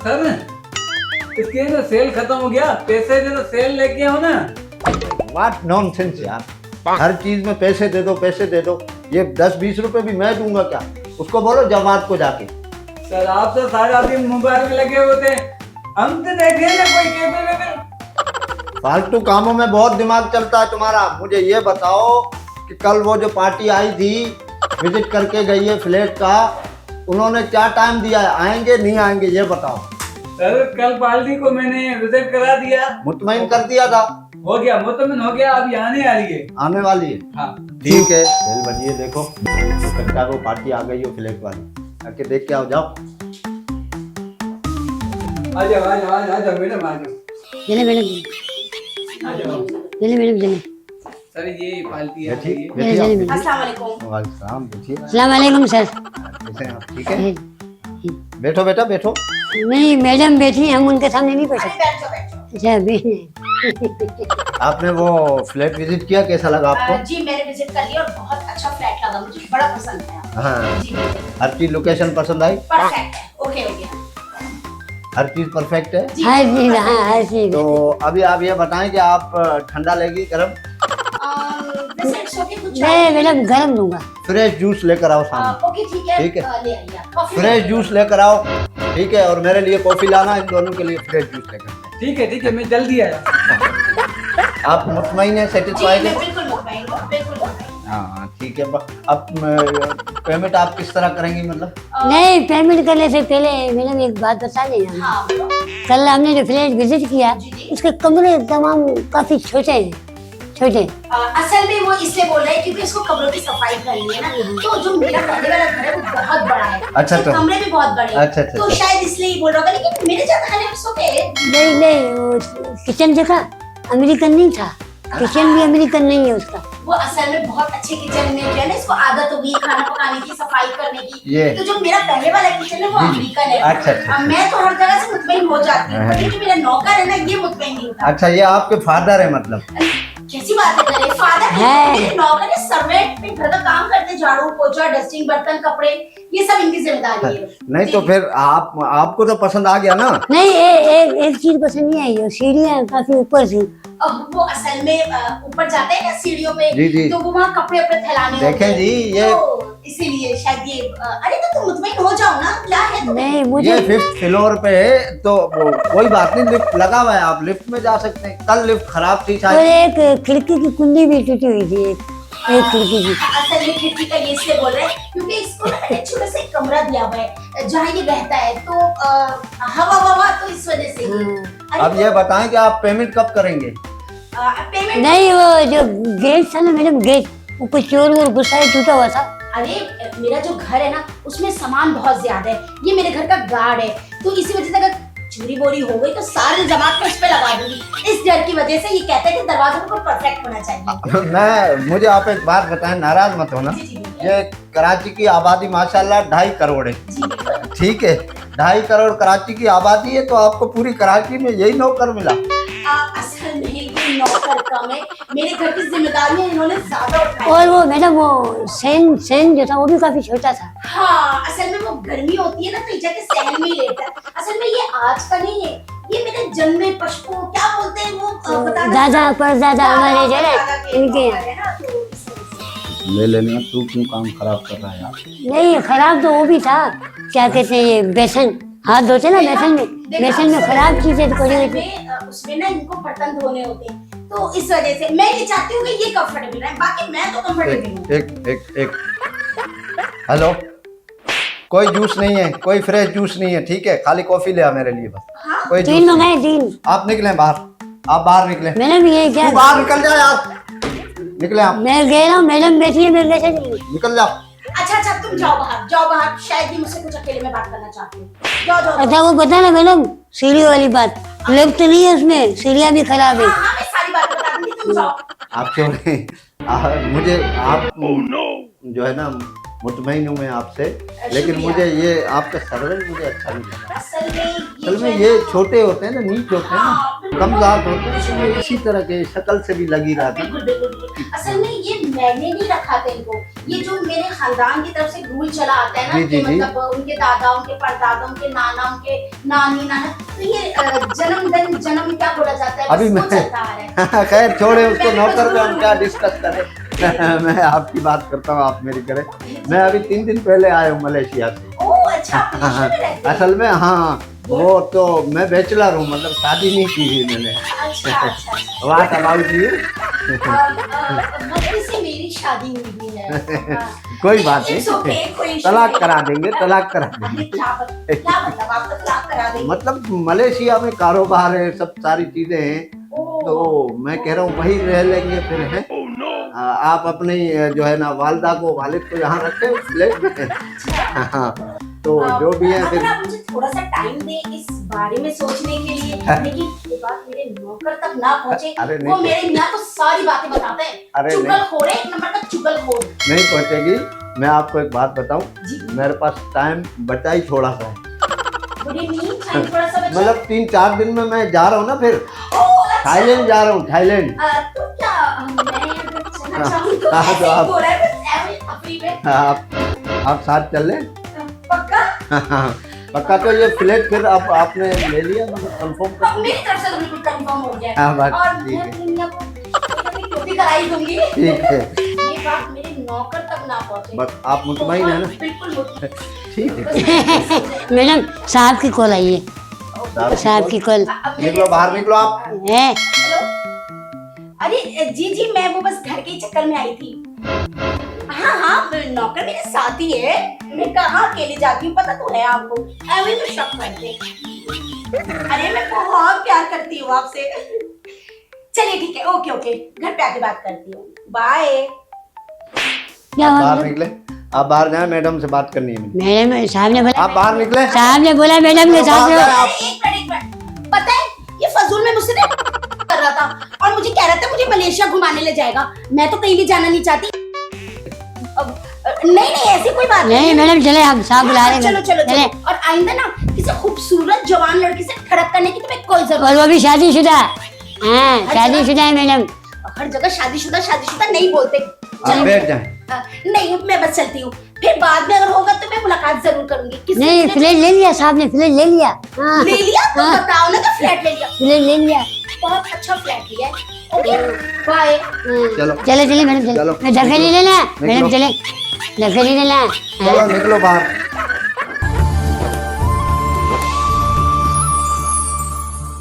Sir इसके ना cell खत्म हो गया, पैसे दे तो सेल लेके आओ ना। व्हाट नॉनसेंस यार, हर चीज में पैसे दे दो पैसे दे दो। ये 10-20 रुपए भी मैं दूंगा क्या? उसको बोलो जमात को जाके। सर आप तो सारा दिन मोबाइल में लगे होते, हम तो देखे ना कोई केबल। फालतू कामों में बहुत दिमाग चलता है तुम्हारा। मुझे ये बताओ कि कल वो जो पार्टी आई थी, विजिट करके गई है फ्लैट का, उन्होंने क्या टाइम दिया है? आएंगे नहीं आएंगे ये बताओ। सर कल पार्टी को मैंने विजिट करा दिया, मुतमईन कर दिया था, हो गया मुतमिन हो गया, अभी आने आ रही है। आने वाली है। हाँ ठीक है, बेल बजिए, देखो हो सकता है वो पार्टी आ गई हो फ्लैट वाली। आके देख के आओ, जाओ। आ जाओ आ जाओ आ जाओ मैडम आ जाओ चले मैडम, आ जाओ। चले मैडम, चले। सर ये पार्टी है। बैठिए, ये- बैठिए चले आप। मैडम। अस्सलाम वालेकुम। वालेकुम सलाम, बैठिए। अस्सलाम वालेकुम सर। कैसे हैं आप? ठीक है, बैठो बेटा बैठो। नहीं मैडम बैठी हैं, हम उनके सामने नहीं बैठ अरे सकते। बैठो बैठो। अच्छा बैठे। आपने वो फ्लैट विजिट किया, कैसा लगा आपको? जी मैंने विजिट कर लिया और बहुत अच्छा फ्लैट लगा मुझे, बड़ा पसंद आया। हाँ, जी हर चीज लोकेशन पसंद आई, परफेक्ट है, ओके हो गया। हर चीज परफेक्ट है। जी हर चीज, हाँ हर चीज। तो अभी आप ये बताएं कि आप ठंडा लेगी गर्म? वैसे इट्स ओके, कुछ मैं मैडम गरम दूंगा। फ्रेश जूस लेकर आओ सामने। ओके ठीक है, ठीक है। ले आइए आप। कॉफी फ्रेश जूस लेकर आओ, ठीक है, और मेरे लिए कॉफी लाना, इन दोनों के लिए फ्रेश जूस लेकर। ठीक है मैं जल्दी आया। आप मुतमईन है, जी सेटिस्फाइड मैं है? बिल्कुल मुतमईन हूँ, बिल्कुल मुतमईन। हाँ ठीक है। अब पेमेंट आप किस तरह करेंगी मतलब? नहीं पेमेंट करने से पहले मैडम एक बात बता देना। हाँ बोलो। कल हमने जो फ्लैट विजिट किया, जी, जी। उसके कमरे तमाम काफी छोटे हैं, छोटे। असल में वो इसलिए बोल रहे हैं क्योंकि इसको कमरों की सफाई करनी है ना, तो जो मेरा पहले वाला घर है वो बहुत बड़ा है। अच्छा, तो तो- कमरे भी बहुत बड़े हैं। अच्छा, अच्छा, तो अच्छा। शायद इसलिए ही बोल रहा था, लेकिन मेरे ज्यादा है इट्स ओके। नहीं नहीं, वो किचन देखा, अमेरिकन नहीं था, किचन भी अमेरिकन नहीं है उसका। वो असल में बहुत अच्छे किचन में जो है ना, इसको आदत होगी खाना पकाने की, सफाई करने की। ये। तो जो मेरा पहले वाला किचन है वो जी, जी। अमेरिकन है। अच्छा, अच्छा। अब मैं तो हर जगह से मुतमईन हो जाती हूँ, हाँ। लेकिन मेरा नौकर है ना, ये मुतमईन नहीं होता। अच्छा, ये आपके फादर है मतलब? कैसी बातें कर रहे हैं? फादर है। मेरे नौकर है, सर्वेंट पे घर का काम करते, झाड़ू पोछा डस्टिंग बर्तन कपड़े, ये सब इनकी जिम्मेदारी है। नहीं तो फिर आपको तो पसंद आ गया ना? नहीं एक चीज पसंद नहीं आई, वो सीढ़ियाँ काफी ऊपर थी। वो असल में ऊपर जाते हैं ना सीढ़ियों पे, जी, जी। तो वो वहाँ कपड़े अपने फैलाने देखें होते हैं। जी, ये- तो इसीलिए शायद ये अरे तो तुम मुतमईन हो जाओ ना, क्या है तो। नहीं ये मुझे 5th फ्लोर पे है, तो कोई बात नहीं, लिफ्ट लगा हुआ है, आप लिफ्ट में जा सकते हैं। कल लिफ्ट खराब थी और शायद। एक खिड़की की कुंडी भी टूटी हुई थी, एक खिड़की की। असल में खिड़की का ये इसलिए बोल रहे हैं क्योंकि इसको ना एक छोटा सा एक कमरा दिया हुआ है जहाँ ये रहता है, तो हवा तो इस वजह से ही। अरे अब ये बताएं कि आप पेमेंट कब करेंगे? पेमेंट नहीं वो जो गेट था ना मैडम, गेट ऊपर चोर वोर घुसा है, टूटा हुआ था। अरे मेरा जो घर है ना उसमें सामान बहुत ज्यादा है, ये मेरे घर का गार्ड है, तो इसी वजह से अगर चोरी बोरी हो गई तो सारे जमात में इस पे लगा दूंगी। इस डर की वजह से ये कहते हैं कि दरवाजा बिल्कुल परफेक्ट होना चाहिए। मुझे आप एक बात बताएं, नाराज मत होना। जी जी बिल्कुल। ये कराची की आबादी माशाल्लाह 2.5 करोड़ है, जी बिल्कुल। ठीक है? 2.5 करोड़ कराची की आबादी है, तो आपको पूरी कराची में यही नौकर मिला? असल में ये नौकर कम है, मेरे घर की जिम्मेदारियां इन्होंने ज्यादा उठाई। और वो मैडम वो सेन जो था वो भी काफी छोटा था। हाँ असल में वो गर्मी होती है ना, तो ये जाके सहन में ही लेता है। असल में ये आज का नहीं है, ये मेरे जन्मे पशु क्या बोलते हैं वो बता दो। दादा परदादा हमारे जो है दादा के इनके नौकर है ना, तो इस वजह से। ले लेने, तू क्यों काम खराब कर रहा है यार? नहीं खराब तो वो भी था, क्या कहते हैं ये बेसन, हाथ धोते ना बेसन में, देखा, बेसन में खराब चीजें पड़ी हुई असल थी। में, उसमें ना इनको बर्तन धोने होते हैं, तो इस वजह से मैं ये चाहती हूँ कि ये कंफर्टेबल रहे, बाकी मैं तो कंफर्टेबल हूँ। एक हेलो, कोई जूस नहीं है, कोई फ्रेश जूस नहीं है, ठीक है? खाली कॉफी ले आ मेरे लिए बस, हाँ कोई जूस तीन नहीं। मंगाए, तीन। आप निकलें बाहर, आप बाहर निकलें। मैडम ये क्या, तू बाहर निकल जा यार, निकले आप, मैं गया रहा हूँ, मैडम बैठी है, मैं कैसे जाऊँ? निकल जाओ। अच्छा तुम जाओ बाहर, शायद ये मुझसे कुछ अकेले में बात करना चाहती हूँ। जाओ। अच्छा वो पता ना मैडम, सीढ़ी वाली बात, लिफ्ट नहीं है उसमें, सीढ़ियाँ भी खराब है। हाँ मैं सारी बात बता दूंगी, तुम जाओ। आप क्यों नहीं? मुझे आप जो है ना, मुतमईन हूँ मैं आपसे, लेकिन शुक्रिया। मुझे ये आपका सर्वेंट मुझे अच्छा नहीं लगा। असल में असल में जो ये है ना- छोटे होते हैं ना, नीच होते हैं हाँ, ना, बिल्कुल। कम जात होते हैं, तो ये इसी तरह के शक्ल से भी लगी रहती है। बिल्कुल। असल में ये मैंने नहीं रखा था इनको, ये जो मेरे खानदान की तरफ से रूल चला आता है ना जी, कि जी, जी। मतलब उनके दादा, उनके परदादा, उनके नाना, उनके नानी नाना, तो ये जन्मदिन जन्म क्या बोला जाता है, अभी बस वो मैं- चलता आ रहा है। खैर छोड़े उसको, मैं भी नौकर कुछ पे हम बोलूं। क्या डिस्कस करें। मैं आपकी बात करता हूँ, आप मेरी करें। मैं अभी 3 दिन पहले आया हूँ मलेशिया से। ओह अच्छा, आप मलेशिया में रहते हैं? असल में हाँ, वो तो मैं बैचलर हूँ, मतलब शादी नहीं की थी मैंने। अच्छा अच्छा। What about you? मक्के से मेरी शादी हुई भी है। कोई बात It's okay, नहीं, कोई issue तलाक नहीं। करा देंगे, तलाक करा अरे देंगे। क्या मतलब आप तो तलाक करा देंगे? मतलब मलेशिया में कारोबार है, सब सारी चीजें हैं, ओह, तो मैं कह रहा हूँ वहीं रह लेंगे फिर है। आप अपनी जो है ना वालदा को, वालिद को यहाँ रखे फ्लैट में। हाँ, तो जो भी है अगर फिर आप मुझे थोड़ा सा टाइम दें इस बारे में सोचने के लिए, लेकिन ये बात मेरे नौकर तक ना पहुंचे। अरे नहीं। वो मेरे मियाँ तो सारी बातें बताते हैं। अरे नहीं। चुगलखोर है, एक नंबर का चुगलखोर। नहीं पहुंचेगी। मैं आपको एक बात बताऊं, जी मेरे पास टाइम बचा ही थोड़ा सा है। What do you mean? Time थोड़ा सा बचा? मतलब 3-4 दिन में मैं जा रहा हूँ ना, फिर ओह, अच्छा। थाईलैंड जा रहा हूँ, थाईलैंड। तो क्या मैं अगर चलना चाहूँ तो हाँ, तो ऐसे ही आप- बोला है, बस ऐसे ही अफरी में। आप साथ चल लें? पक्का? पक्का। तो ये फ्लैट फिर आपने ले लिया, मतलब कंफर्म कर अब मेरी तरफ से तो बिल्कुल कंफर्म हो गया है। हाँ, बात और ठीक मैं है। अपनी मियाँ को कोई टोपी कराई दूंगी। ठीक है। ये बात मेरे नौकर तक ना पहुंचे। बस आप मुतमईन है ना? बिल्कुल मुतमईन। ठीक है। मैडम साहब की कॉल आई है, साहब की कॉल अब मेरे- निकलो बाहर, निकलो आप। है। हेलो, अरे जी जी, मैं वो बस घर के ही चक्कर में आई थी। हाँ हाँ, नौकर मेरे साथ ही है। मैं कहाँ अकेले जाती हूँ, पता तो है आपको। ऐਵੇਂ में शक करते। अरे मैं बहुत प्यार करती हूँ आपसे। चलिए ठीक है, ओके ओके, घर पे आके बात करती हूँ। बाय। क्या आप हुआ बाहर मैडम? निकले, आप बाहर जाए, मैडम से बात करनी है मुझे। मैडम साहब ने बोला, आप बाहर निकले। साहब ने बोला मैडम के साथ बाहर रहो। जाए आप। अरे एक मिनट, पता है ये फजूल में मुझसे ना कर रहा था और मुझे कह रहा था मुझे मलेशिया घुमाने ले जाएगा। मैं तो कहीं भी जाना नहीं चाहती। अब नहीं नहीं, ऐसी कोई बात नहीं मैडम चले, हम साहब बुला रहे हैं। चलो चलो चले। चलो। और आइंदा ना किसी खूबसूरत जवान लड़की से ठड़क करने की तुम्हें कोई जरूरत और वो भी शादीशुदा। हाँ शादीशुदा है मैडम। हर जगह शादीशुदा नहीं बोलते। आप बैठ जाए। नहीं, मैं बस चलती हूँ, फिर बाद में अगर होगा तो मैं मुलाकात जरूर करूंगी। किसी नहीं ने फ्लैट ले लिया साहब ने, फ्लैट ले लिया। हाँ ले लिया तो हाँ। बताओ ना, तो फ्लैट ले लिया। फ्लैट ले लिया। बहुत अच्छा फ्लैट लिया है। Okay bye. चलो चले चले मैडम चलो। चलो, मैं धक्के नहीं लेना मैडम, निकलो। चले धक्के नहीं लेना। चलो निकलो बाहर।